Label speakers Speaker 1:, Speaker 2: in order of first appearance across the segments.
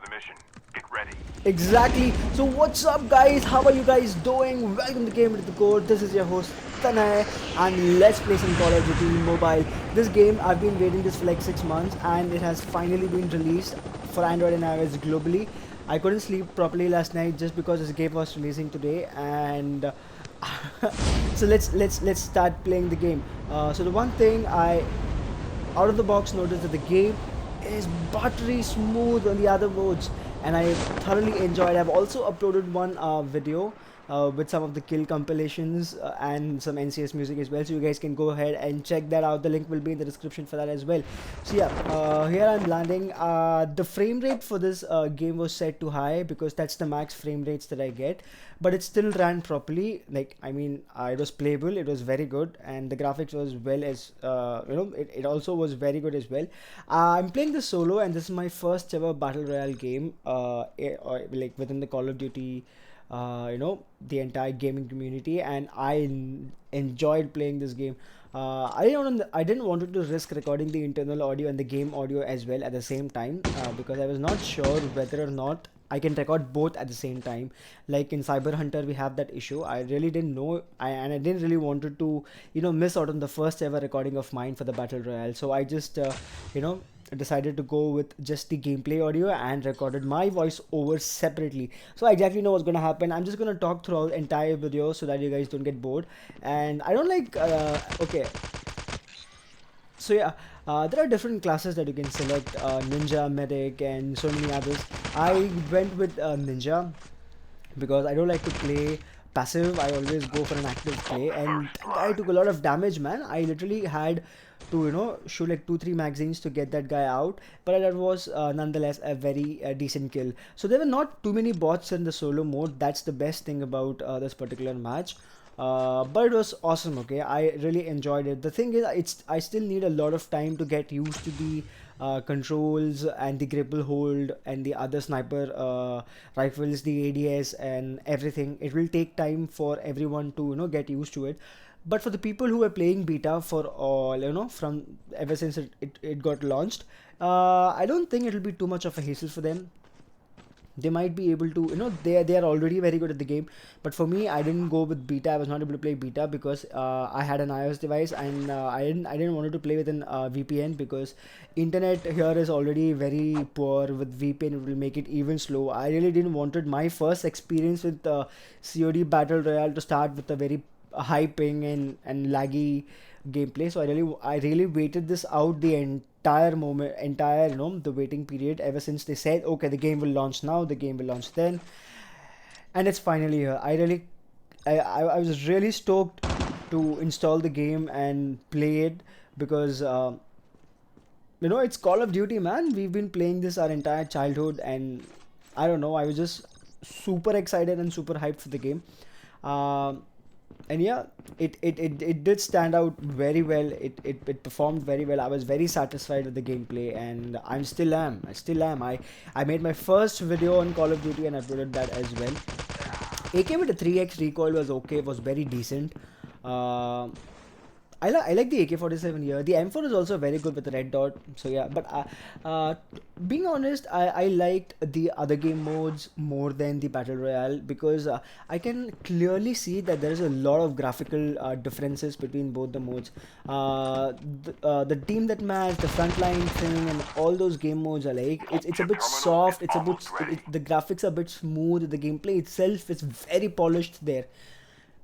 Speaker 1: mission. Get ready.
Speaker 2: Exactly. So what's up guys? How are you guys doing? Welcome to Game with the Code. This is your host Tanay and let's play some Call of Duty Mobile. This game I've been waiting this for like 6 months and it has finally been released for Android and iOS globally. I couldn't sleep properly last night just because this game was releasing today and so let's start playing the game. So the one thing I out of the box noticed that the game is buttery smooth on the other modes and I thoroughly enjoyed. I've also uploaded one video with some of the kill compilations and some NCS music as well, so you guys can go ahead and check that out. The link will be in the description for that as well. So yeah, here I'm landing. The frame rate for this game was set to high because that's the max frame rates that I get, but it still ran properly. Like, I mean, it was playable, it was very good, and the graphics was well as it also was very good as well. I'm playing this solo and this is my first ever battle royale game like within the Call of Duty the entire gaming community, and I enjoyed playing this game. I didn't want to risk recording the internal audio and the game audio as well at the same time because I was not sure whether or not I can record both at the same time. Like in Cyber Hunter we have that issue. I really didn't know, and I didn't really wanted to miss out on the first ever recording of mine for the battle royale, so I just decided to go with just the gameplay audio and recorded my voice over separately. So I exactly know what's gonna happen. I'm just gonna talk throughout the entire video so that you guys don't get bored. And I don't like okay, so yeah, there are different classes that you can select, ninja, medic, and so many others. I went with ninja because I don't like to play passive. I always go for an active play, and that guy took a lot of damage, man. I literally had to shoot like 2-3 magazines to get that guy out, but that was nonetheless a very decent kill. So there were not too many bots in the solo mode. That's the best thing about this particular match. But it was awesome. Okay, I really enjoyed it. The thing is, I still need a lot of time to get used to the controls and the grapple hold and the other sniper rifles, the ADS and everything. It will take time for everyone to get used to it. But for the people who are playing beta for all, from ever since it got launched, I don't think it'll be too much of a hassle for them. They might be able to, they are already very good at the game. But for me, I didn't go with beta. I was not able to play beta because I had an iOS device, and I didn't want to play with an VPN because internet here is already very poor. With VPN it will make it even slow. I really didn't wanted my first experience with COD Battle Royale to start with a very high ping and laggy gameplay. So I really waited this out the entire the waiting period ever since they said okay, the game will launch now, the game will launch then, and it's finally here. I was really stoked to install the game and play it because it's Call of Duty, man. We've been playing this our entire childhood, and I don't know, I was just super excited and super hyped for the game. um and yeah, it did stand out very well. It performed very well. I was very satisfied with the gameplay, and I still am. I made my first video on Call of Duty and uploaded that as well. AK with a 3x recoil was okay, was very decent. I like the AK-47 here. The M4 is also very good with the red dot. So yeah, but being honest, I liked the other game modes more than the Battle Royale because I can clearly see that there is a lot of graphical differences between both the modes. The team that match, the frontline thing, and all those game modes are like, it's a bit soft. It's a bit the graphics are a bit smooth. The gameplay itself is very polished there.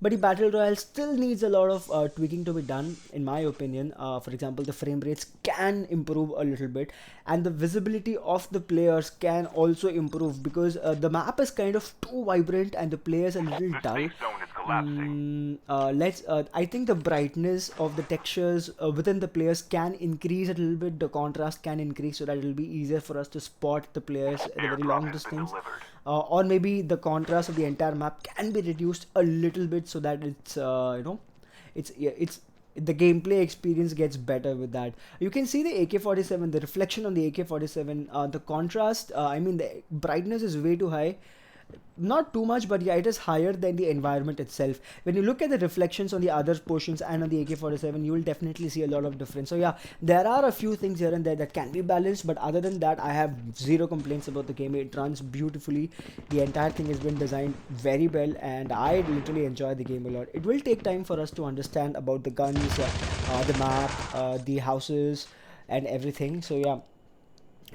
Speaker 2: But the battle royale still needs a lot of tweaking to be done, in my opinion. For example, the frame rates can improve a little bit, and the visibility of the players can also improve because the map is kind of too vibrant and the players are a little
Speaker 1: The
Speaker 2: dull.
Speaker 1: safe zone is collapsing.
Speaker 2: I think the brightness of the textures within the players can increase a little bit. The contrast can increase so that it will be easier for us to spot the players at a very
Speaker 1: Airdrop
Speaker 2: long
Speaker 1: has been
Speaker 2: distance.
Speaker 1: delivered.
Speaker 2: Or maybe the contrast of the entire map can be reduced a little bit so that it's it's the gameplay experience gets better with that. You can see the AK-47, the reflection on the AK-47, the contrast. I mean, the brightness is way too high. not too much, but yeah, it is higher than the environment itself. When you look at the reflections on the other portions and on the AK-47, you will definitely see a lot of difference. So yeah, there are a few things here and there that can be balanced, but other than that, I have zero complaints about the game. It runs beautifully. The entire thing has been designed very well, and I literally enjoy the game a lot. It will take time for us to understand about the guns, the map, the houses, and everything. So yeah,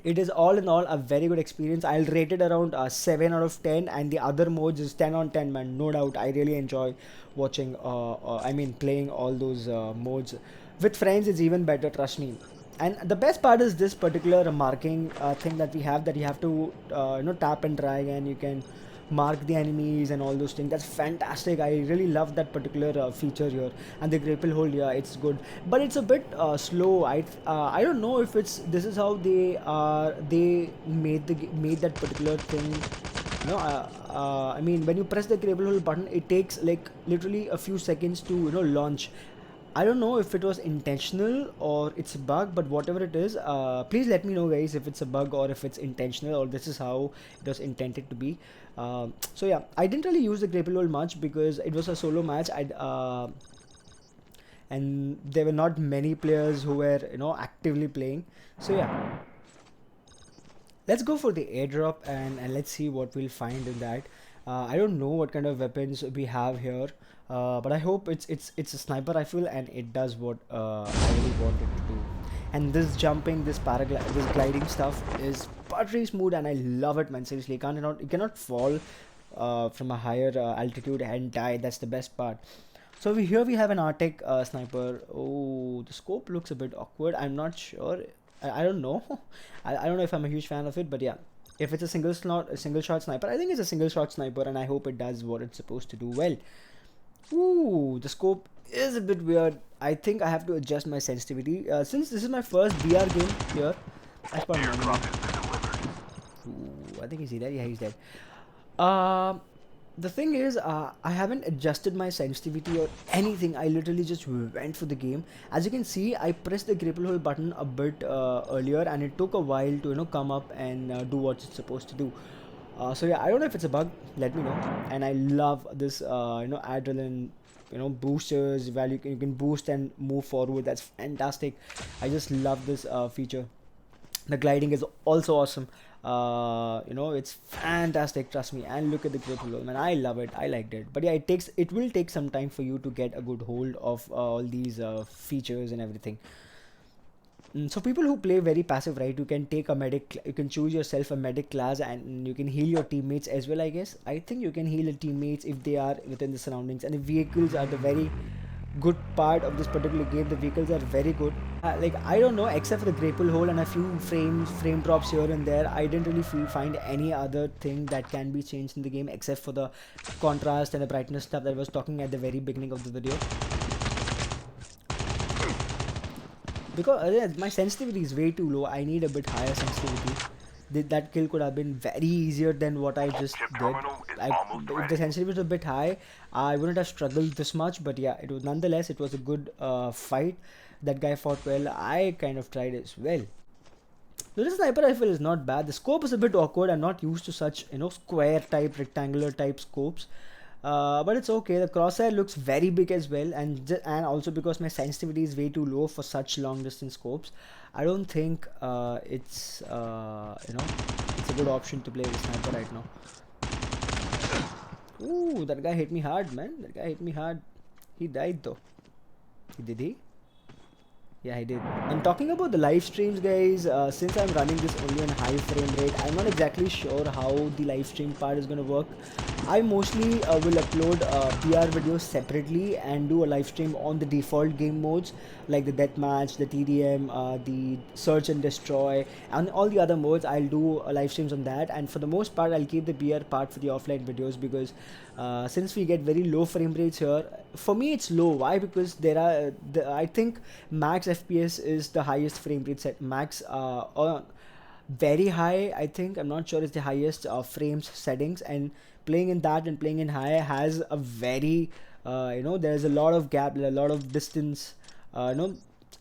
Speaker 2: it is all in all a very good experience. I'll rate it around 7 out of 10, and the other modes is 10 on 10, man, no doubt. I really enjoy watching I mean playing all those modes with friends. Is even better, trust me. And the best part is this particular marking thing that we have, that you have to tap and drag, and you can mark the enemies and all those things. That's fantastic. I really love that particular feature here. And the grapple hold, yeah, it's good, but it's a bit slow. I don't know if it's this is how they made that particular thing. I mean, when you press the grapple hold button, it takes like literally a few seconds to launch. I don't know if it was intentional or it's a bug, but whatever it is, please let me know, guys, if it's a bug or if it's intentional or this is how it was intended to be. So yeah, I didn't really use the grapple hold much because it was a solo match. And there were not many players who were actively playing. So yeah, let's go for the airdrop, and let's see what we'll find in that. I don't know what kind of weapons we have here, but I hope it's a sniper rifle and it does what I really want it to do. And this jumping, this gliding stuff is buttery smooth, and I love it, man. Seriously, you cannot fall from a higher altitude and die. That's the best part. So here we have an Arctic sniper. Oh, the scope looks a bit awkward. I'm not sure. I don't know. I don't know if I'm a huge fan of it, but yeah. If it's a single shot sniper, I think it's a single shot sniper, and I hope it does what it's supposed to do well. Ooh, the scope is a bit weird. I think I have to adjust my sensitivity. Since this is my first VR game here, as per my Ooh, I think he's dead. Yeah, he's dead. The thing is, I haven't adjusted my sensitivity or anything. I literally just went for the game. As you can see, I pressed the grapple hold button a bit earlier, and it took a while to come up and do what it's supposed to do. So yeah, I don't know if it's a bug. Let me know. And I love this adrenaline boosters. While you can boost and move forward. That's fantastic. I just love this feature. The gliding is also awesome. It's fantastic, trust me. And look at the grip below, man. I love it. I liked it. But yeah, it will take some time for you to get a good hold of all these features and everything. So people who play very passive, right, you can take a medic, you can choose yourself a medic class, and you can heal your teammates as well. I guess I think you can heal your teammates if they are within the surroundings. And the vehicles are the very good part of this particular game. The vehicles are very good. Like, I don't know, except for the grapple hole and a few frame drops here and there, I didn't really find any other thing that can be changed in the game except for the contrast and the brightness stuff that I was talking at the very beginning of the video. Because my sensitivity is way too low. I need a bit higher sensitivity. That kill could have been very easier than what I just did. If the sensitivity was a bit high, I wouldn't have struggled this much. But yeah, it was nonetheless, it was a good fight. That guy fought well. I kind of tried as well. So this sniper rifle is not bad. The scope is a bit awkward. I'm not used to such square type, rectangular type scopes. But it's okay. The crosshair looks very big as well, and also because my sensitivity is way too low for such long distance scopes, I don't think it's it's a good option to play with sniper right now. Ooh, that guy hit me hard, man. That guy hit me hard. He died though. Did he? Yeah, I did. And talking about the live streams, guys, since I'm running this only on high frame rate, I'm not exactly sure how the live stream part is going to work. I mostly will upload PR videos separately and do a live stream on the default game modes like the deathmatch, the TDM, the search and destroy, and all the other modes. I'll do live streams on that, and for the most part I'll keep the PR part for the offline videos, because since we get very low frame rates here, for me it's low. Why? Because there are I think max FPS is the highest frame rate set. Max very high, I think, I'm not sure, it's the highest frames settings, and playing in that and playing in high has a very there's a lot of gap, a lot of distance,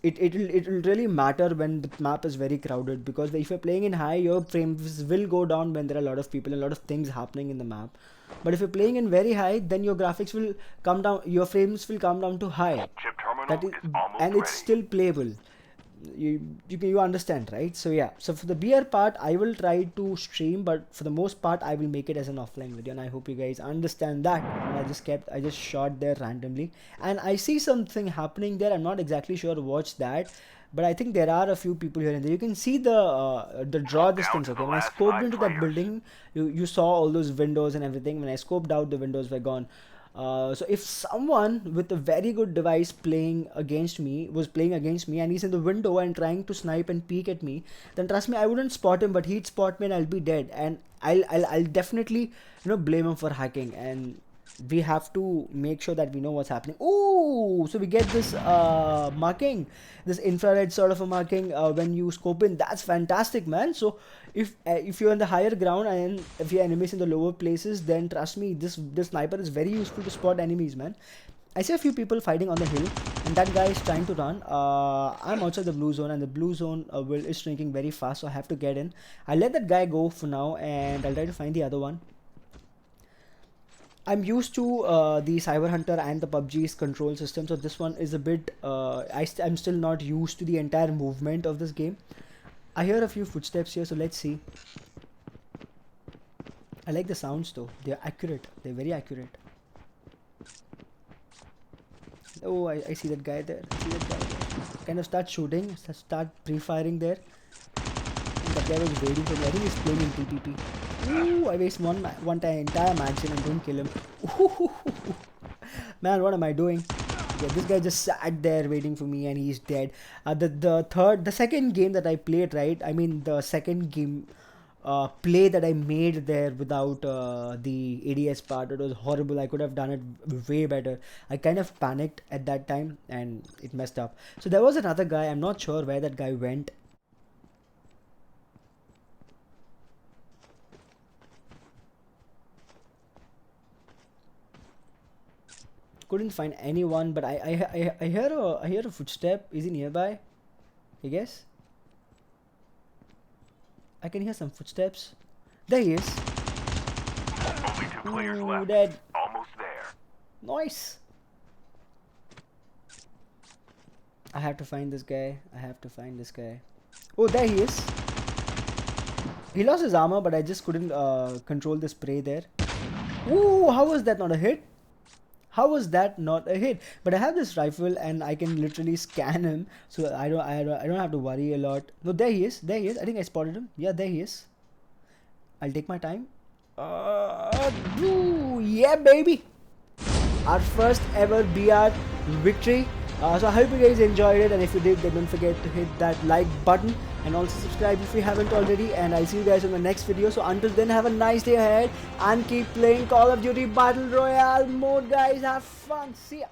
Speaker 2: it'll really matter when the map is very crowded, because if you're playing in high, your frames will go down when there are a lot of people and a lot of things happening in the map. But if you're playing in very high, then your graphics will come down, your frames will come down to high.
Speaker 1: Chip terminal
Speaker 2: That is,
Speaker 1: is almost
Speaker 2: and
Speaker 1: ready.
Speaker 2: it's still playable. You understand, right? So yeah, so for the BR part I will try to stream, but for the most part I will make it as an offline video, and I hope you guys understand that. And I just shot there randomly, and I see something happening there. I'm not exactly sure what's that, but I think there are a few people here and there. You can see the draw distance.
Speaker 1: to
Speaker 2: Okay,
Speaker 1: the
Speaker 2: when I
Speaker 1: last
Speaker 2: scoped
Speaker 1: 5
Speaker 2: into that
Speaker 1: players.
Speaker 2: building, you saw all those windows and everything. When I scoped out, the windows were gone. So if someone with a very good device was playing against me, and he's in the window and trying to snipe and peek at me, then trust me, I wouldn't spot him, but he'd spot me and I'll be dead. And I'll definitely blame him for hacking. And we have to make sure that we know what's happening. Ooh, so we get this marking, this infrared sort of a marking when you scope in. That's fantastic, man. So if you're on the higher ground and if your enemies in the lower places, then trust me, this sniper is very useful to spot enemies, man. I see a few people fighting on the hill, and that guy is trying to run. I'm outside the blue zone, and the blue zone is shrinking very fast, so I have to get in. I'll let that guy go for now, and I'll try to find the other one. I'm used to the Cyber Hunter and the PUBG's control system, so this one is a bit. I'm still not used to the entire movement of this game. I hear a few footsteps here, so let's see. I like the sounds though; they're accurate. They're very accurate. Oh, I see that guy there. I see that guy there. Kind of start shooting, start pre-firing there. And that guy was waiting for me. I think he's playing in TPP. Ooh, I waste one entire magazine and don't kill him. Ooh, man, what am I doing? Yeah, this guy just sat there waiting for me and he's dead. The second game that I played, right? I mean, the second game play that I made there without the ADS part, it was horrible. I could have done it way better. I kind of panicked at that time and it messed up. So there was another guy. I'm not sure where that guy went. Couldn't find anyone, but I hear a footstep. Is he nearby? I guess I can hear some footsteps. There he is.
Speaker 1: Only 2 players
Speaker 2: Ooh,
Speaker 1: left.
Speaker 2: dead.
Speaker 1: Almost there.
Speaker 2: Nice. I have to find this guy. Oh, there he is. He lost his armor, but I just couldn't control the spray there. Ooh, how was that not a hit? How was that not a hit? But I have this rifle and I can literally scan him, so I don't have to worry a lot. No, there he is. I think I spotted him. Yeah, there he is. I'll take my time. Yeah, baby. Our first ever BR victory. So I hope you guys enjoyed it, and if you did, then don't forget to hit that like button and also subscribe if you haven't already, and I'll see you guys in the next video. So until then, have a nice day ahead and keep playing Call of Duty Battle Royale mode, guys. Have fun. See ya.